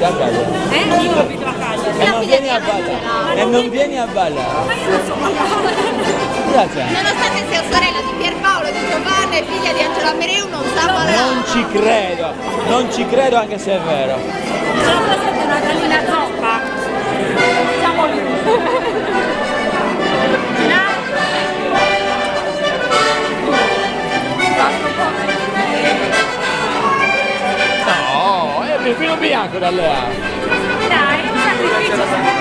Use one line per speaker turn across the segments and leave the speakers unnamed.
abiti a Cagliari.
Io abito a Cagliari.
E non vieni a ballare. E non vieni a ballare.
Ma io non so ballare.
Grazie.
Nonostante sia sorella di Pierpaolo, di Giovanna e figlia di Angelo Ammereu, non sa ballare.
Non ci credo. Non ci credo anche se è vero.
Sono presente una gallina zoppa. Siamo lì.
No, è il filo bianco da allora.
Dai, è un sacrificio.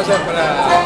Sempre